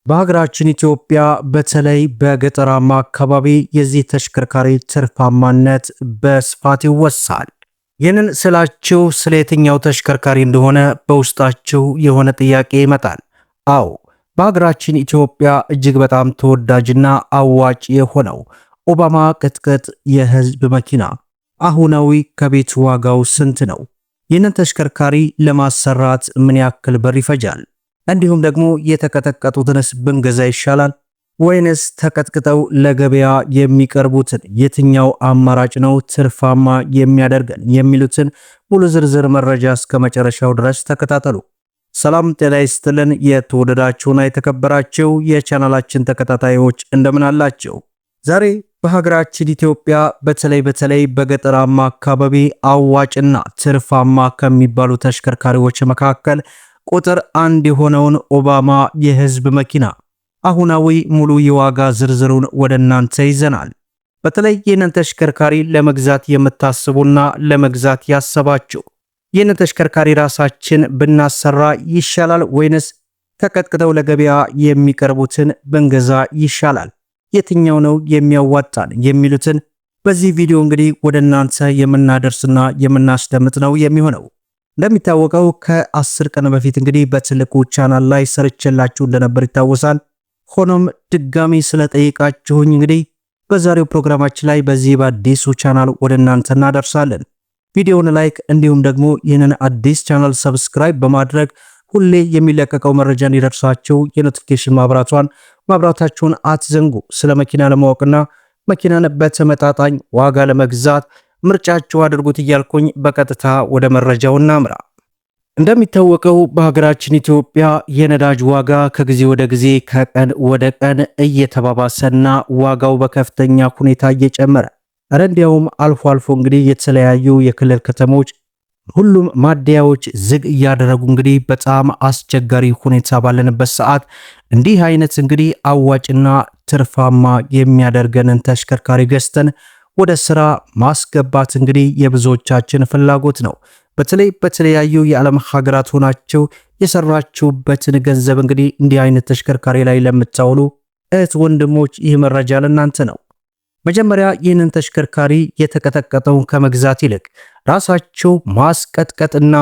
በሀገራችን ኢትዮጵያ በተለይ በገጠራማ አካባቢ የዚህ ተሽከርካሪ ትርፋማነት በስፋት ይወሳል። ይህንን ስላችሁ ስለ የትኛው ተሽከርካሪ እንደሆነ በውስጣችሁ የሆነ ጥያቄ ይመጣል። አዎ፣ በሀገራችን ኢትዮጵያ እጅግ በጣም ተወዳጅና አዋጭ የሆነው ኦባማ ቅጥቅጥ የህዝብ መኪና አሁናዊ ከቤት ዋጋው ስንት ነው? ይህንን ተሽከርካሪ ለማሰራት ምን ያክል ብር ይፈጃል? እንዲሁም ደግሞ የተቀጠቀጡትንስ ብንገዛ ይሻላል ወይንስ ተቀጥቅጠው ለገበያ የሚቀርቡትን የትኛው አማራጭ ነው ትርፋማ የሚያደርገን የሚሉትን ሙሉ ዝርዝር መረጃ እስከ መጨረሻው ድረስ ተከታተሉ። ሰላም ጤና ይስጥልን። የተወደዳችሁና የተከበራችሁ የቻናላችን ተከታታዮች እንደምን አላችሁ? ዛሬ በሀገራችን ኢትዮጵያ በተለይ በገጠራማ አካባቢ አዋጭና ትርፋማ ከሚባሉ ተሽከርካሪዎች መካከል ቁጥር 1 የሆነውን ኦባማ የህዝብ መኪና አሁናዊ ሙሉ የዋጋ ዝርዝሩን ወደ እናንተ ይዘናል። በተለይ ይህንን ተሽከርካሪ ለመግዛት የምታስቡና ለመግዛት ያሰባችሁ ይህንን ተሽከርካሪ ራሳችን ብናሰራ ይሻላል ወይንስ ተቀጥቅጠው ለገበያ የሚቀርቡትን ብንገዛ ይሻላል? የትኛው ነው የሚያዋጣን የሚሉትን በዚህ ቪዲዮ እንግዲህ ወደ እናንተ የምናደርስና የምናስደምጥ ነው የሚሆነው። እንደሚታወቀው ከ10 ቀን በፊት እንግዲህ በትልቁ ቻናል ላይ ሰርቼላችሁ እንደነበር ይታወሳል። ሆኖም ድጋሚ ስለጠየቃችሁኝ እንግዲህ በዛሬው ፕሮግራማችን ላይ በዚህ በአዲሱ ቻናል ወደ እናንተ እናደርሳለን። ቪዲዮውን ላይክ እንዲሁም ደግሞ ይህንን አዲስ ቻናል ሰብስክራይብ በማድረግ ሁሌ የሚለቀቀው መረጃ እንዲደርሳችሁ የኖቲፊኬሽን ማብራታችሁን አትዘንጉ። ስለ መኪና ለማወቅና መኪናን በተመጣጣኝ ዋጋ ለመግዛት ምርጫችሁ አድርጉት እያልኩኝ በቀጥታ ወደ መረጃው እናምራ። እንደሚታወቀው በሀገራችን ኢትዮጵያ የነዳጅ ዋጋ ከጊዜ ወደ ጊዜ ከቀን ወደ ቀን እየተባባሰና ዋጋው በከፍተኛ ሁኔታ እየጨመረ እንዲያውም አልፎ አልፎ እንግዲህ የተለያዩ የክልል ከተሞች ሁሉም ማደያዎች ዝግ እያደረጉ እንግዲህ በጣም አስቸጋሪ ሁኔታ ባለንበት ሰዓት እንዲህ አይነት እንግዲህ አዋጭና ትርፋማ የሚያደርገንን ተሽከርካሪ ገዝተን ወደ ስራ ማስገባት እንግዲህ የብዙዎቻችን ፍላጎት ነው። በተለይ በተለያዩ የዓለም ሀገራት ሆናችሁ የሰራችሁበትን ገንዘብ እንግዲህ እንዲህ አይነት ተሽከርካሪ ላይ ለምታውሉ እህት ወንድሞች ይህ መረጃ ለእናንተ ነው። መጀመሪያ ይህንን ተሽከርካሪ የተቀጠቀጠውን ከመግዛት ይልቅ ራሳቸው ማስቀጥቀጥና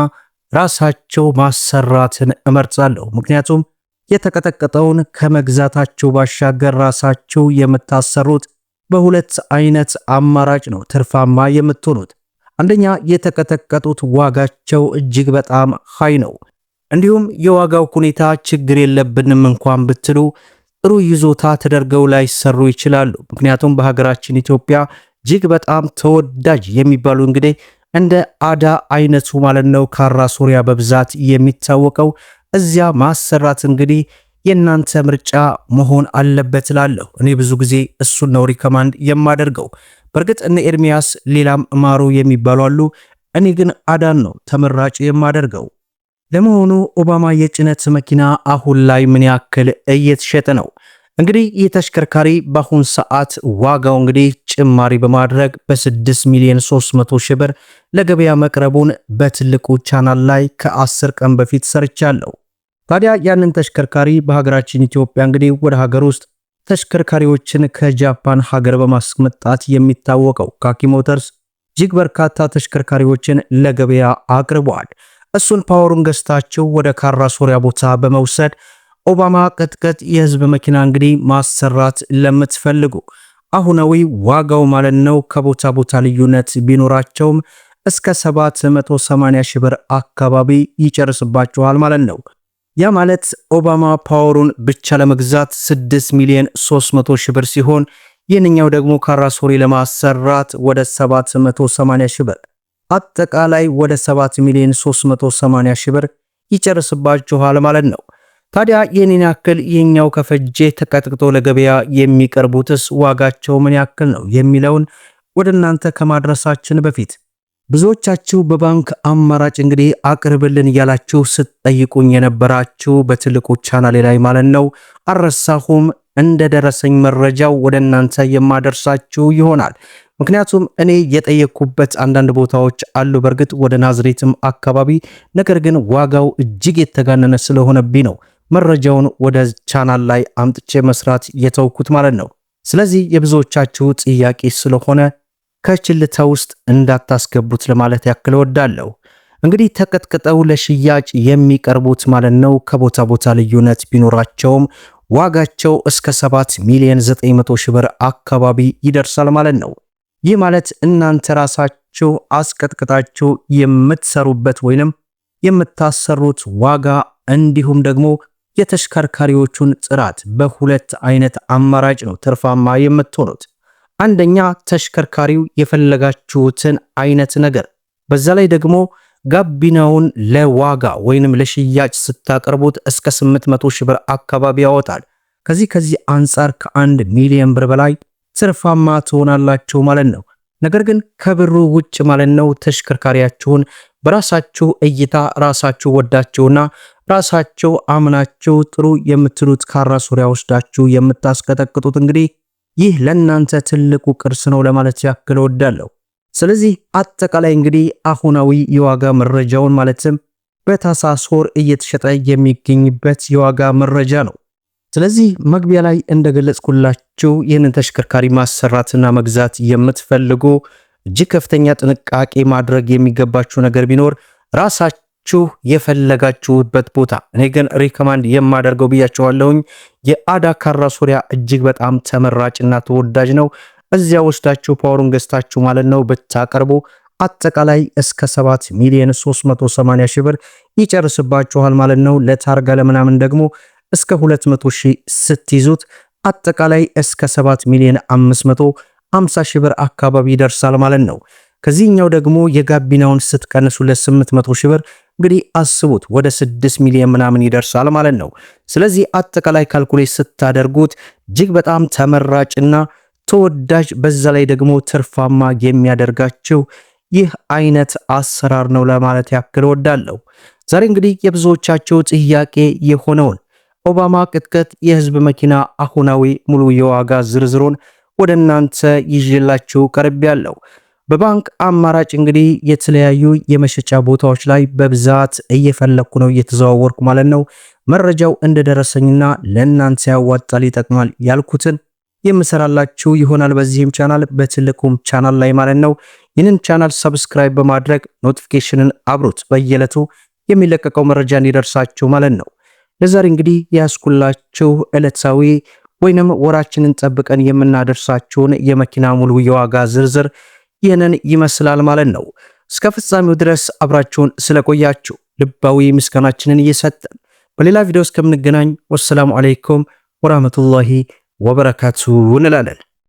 ራሳቸው ማሰራትን እመርጣለሁ። ምክንያቱም የተቀጠቀጠውን ከመግዛታቸው ባሻገር ራሳቸው የምታሰሩት በሁለት አይነት አማራጭ ነው ትርፋማ የምትሆኑት። አንደኛ የተቀጠቀጡት ዋጋቸው እጅግ በጣም ሃይ ነው። እንዲሁም የዋጋው ሁኔታ ችግር የለብንም እንኳን ብትሉ ጥሩ ይዞታ ተደርገው ላይ ሰሩ ይችላሉ። ምክንያቱም በሀገራችን ኢትዮጵያ እጅግ በጣም ተወዳጅ የሚባሉ እንግዲህ እንደ አዳ አይነቱ ማለት ነው ካራ ሶሪያ በብዛት የሚታወቀው እዚያ ማሰራት እንግዲህ የናንተ ምርጫ መሆን አለበት እላለሁ። እኔ ብዙ ጊዜ እሱን ነው ሪከማንድ የማደርገው። በእርግጥ እነ ኤርሚያስ ሌላም ማሩ የሚባሉ አሉ። እኔ ግን አዳን ነው ተመራጭ የማደርገው። ለመሆኑ ኦባማ የጭነት መኪና አሁን ላይ ምን ያክል እየተሸጠ ነው? እንግዲህ ይህ ተሽከርካሪ በአሁን ሰዓት ዋጋው እንግዲህ ጭማሪ በማድረግ በ6 ሚሊዮን 300 ሺህ ብር ለገበያ መቅረቡን በትልቁ ቻናል ላይ ከ10 ቀን በፊት ሰርቻለሁ። ታዲያ ያንን ተሽከርካሪ በሀገራችን ኢትዮጵያ እንግዲህ ወደ ሀገር ውስጥ ተሽከርካሪዎችን ከጃፓን ሀገር በማስመጣት የሚታወቀው ካኪ ሞተርስ እጅግ በርካታ ተሽከርካሪዎችን ለገበያ አቅርበዋል። እሱን ፓወሩን ገዝታችሁ ወደ ካራ ሶሪያ ቦታ በመውሰድ ኦባማ ቅጥቅጥ የህዝብ መኪና እንግዲህ ማሰራት ለምትፈልጉ አሁናዊ ዋጋው ማለት ነው ከቦታ ቦታ ልዩነት ቢኖራቸውም እስከ 780 ሺህ ብር አካባቢ ይጨርስባችኋል ማለት ነው። ያ ማለት ኦባማ ፓወሩን ብቻ ለመግዛት 6 ሚሊዮን 300 ሺህ ብር ሲሆን ይህንኛው ደግሞ ካራ ሶሪ ለማሰራት ወደ 780 ሺህ ብር አጠቃላይ ወደ 7 ሚሊዮን 380 ሺህ ብር ይጨርስባችኋል ማለት ነው። ታዲያ ይህንን ያክል ይህኛው ከፈጀ ተቀጥቅጦ ለገበያ የሚቀርቡትስ ዋጋቸው ምን ያክል ነው የሚለውን ወደ እናንተ ከማድረሳችን በፊት ብዙዎቻችሁ በባንክ አማራጭ እንግዲህ አቅርብልን እያላችሁ ስትጠይቁኝ የነበራችሁ በትልቁ ቻናሌ ላይ ማለት ነው አረሳሁም እንደደረሰኝ መረጃው ወደ እናንተ የማደርሳችሁ ይሆናል። ምክንያቱም እኔ የጠየቅኩበት አንዳንድ ቦታዎች አሉ በርግጥ ወደ ናዝሬትም አካባቢ፣ ነገር ግን ዋጋው እጅግ የተጋነነ ስለሆነብኝ ነው መረጃውን ወደ ቻናል ላይ አምጥቼ መስራት የተውኩት ማለት ነው። ስለዚህ የብዙዎቻችሁ ጥያቄ ስለሆነ ከችልታ ውስጥ እንዳታስገቡት ለማለት ያክል እወዳለሁ። እንግዲህ ተቀጥቅጠው ለሽያጭ የሚቀርቡት ማለት ነው ከቦታ ቦታ ልዩነት ቢኖራቸውም ዋጋቸው እስከ 7 ሚሊዮን 900 ሺህ ብር አካባቢ ይደርሳል ማለት ነው። ይህ ማለት እናንተ ራሳችሁ አስቀጥቅጣችሁ የምትሰሩበት ወይንም የምታሰሩት ዋጋ እንዲሁም ደግሞ የተሽከርካሪዎቹን ጥራት በሁለት አይነት አማራጭ ነው ትርፋማ የምትሆኑት። አንደኛ ተሽከርካሪው የፈለጋችሁትን አይነት ነገር በዛ ላይ ደግሞ ጋቢናውን ለዋጋ ወይንም ለሽያጭ ስታቀርቡት እስከ 800 ሺህ ብር አካባቢ ያወጣል። ከዚህ አንጻር ከ1 ሚሊዮን ብር በላይ ትርፋማ ትሆናላችሁ ማለት ነው። ነገር ግን ከብሩ ውጭ ማለት ነው ተሽከርካሪያችሁን በራሳችሁ እይታ ራሳችሁ ወዳችሁና ራሳችሁ አምናችሁ ጥሩ የምትሉት ካራ ሱሪያ ወስዳችሁ የምታስቀጠቅጡት እንግዲህ ይህ ለእናንተ ትልቁ ቅርስ ነው ለማለት ያክል እወዳለሁ። ስለዚህ አጠቃላይ እንግዲህ አሁናዊ የዋጋ መረጃውን ማለትም በታህሳስ ወር እየተሸጠ የሚገኝበት የዋጋ መረጃ ነው። ስለዚህ መግቢያ ላይ እንደገለጽኩላችሁ ይህንን ተሽከርካሪ ማሰራትና መግዛት የምትፈልጉ እጅግ ከፍተኛ ጥንቃቄ ማድረግ የሚገባችሁ ነገር ቢኖር ራሳችሁ የፈለጋችሁበት ቦታ፣ እኔ ግን ሪከማንድ የማደርገው ብያችኋለሁኝ የአዳ ካራ ሱሪያ እጅግ በጣም ተመራጭና ተወዳጅ ነው። እዚያ ወስዳችሁ ፓወሩን ገዝታችሁ ማለት ነው ብታቀርቡ አጠቃላይ እስከ 7 ሚሊዮን 380 ሺህ ብር ይጨርስባችኋል ማለት ነው። ለታርጋ ለምናምን ደግሞ እስከ 200 ሺህ ስትይዙት አጠቃላይ እስከ 7 ሚሊዮን 550 ሺህ ብር አካባቢ ይደርሳል ማለት ነው። ከዚህኛው ደግሞ የጋቢናውን ስትቀንሱ ለ800 ሺህ ብር እንግዲህ አስቡት ወደ 6 ሚሊዮን ምናምን ይደርሳል ማለት ነው። ስለዚህ አጠቃላይ ካልኩሌት ስታደርጉት እጅግ በጣም ተመራጭና ተወዳጅ በዛ ላይ ደግሞ ትርፋማ የሚያደርጋቸው ይህ አይነት አሰራር ነው ለማለት ያክል እወዳለሁ። ዛሬ እንግዲህ የብዙዎቻቸው ጥያቄ የሆነውን ኦባማ ቅጥቅጥ የህዝብ መኪና አሁናዊ ሙሉ የዋጋ ዝርዝሩን ወደ እናንተ ይዤላችሁ ቀርቤያለሁ። በባንክ አማራጭ እንግዲህ የተለያዩ የመሸጫ ቦታዎች ላይ በብዛት እየፈለኩ ነው እየተዘዋወርኩ ማለት ነው። መረጃው እንደደረሰኝና ለእናንተ ያዋጣል ይጠቅማል ያልኩትን የምሰራላችሁ ይሆናል። በዚህም ቻናል በትልቁም ቻናል ላይ ማለት ነው። ይህንን ቻናል ሰብስክራይብ በማድረግ ኖቲፊኬሽንን አብሩት፣ በየዕለቱ የሚለቀቀው መረጃ እንዲደርሳችሁ ማለት ነው። ለዛሬ እንግዲህ ያስኩላችሁ ዕለታዊ ወይንም ወራችንን ጠብቀን የምናደርሳችሁን የመኪና ሙሉ የዋጋ ዝርዝር ይህንን ይመስላል ማለት ነው። እስከ ፍጻሜው ድረስ አብራችሁን ስለቆያችሁ ልባዊ ምስጋናችንን እየሰጠን በሌላ ቪዲዮ እስከምንገናኝ ወሰላሙ አለይኩም ወራህመቱላሂ ወበረካቱ እንላለን።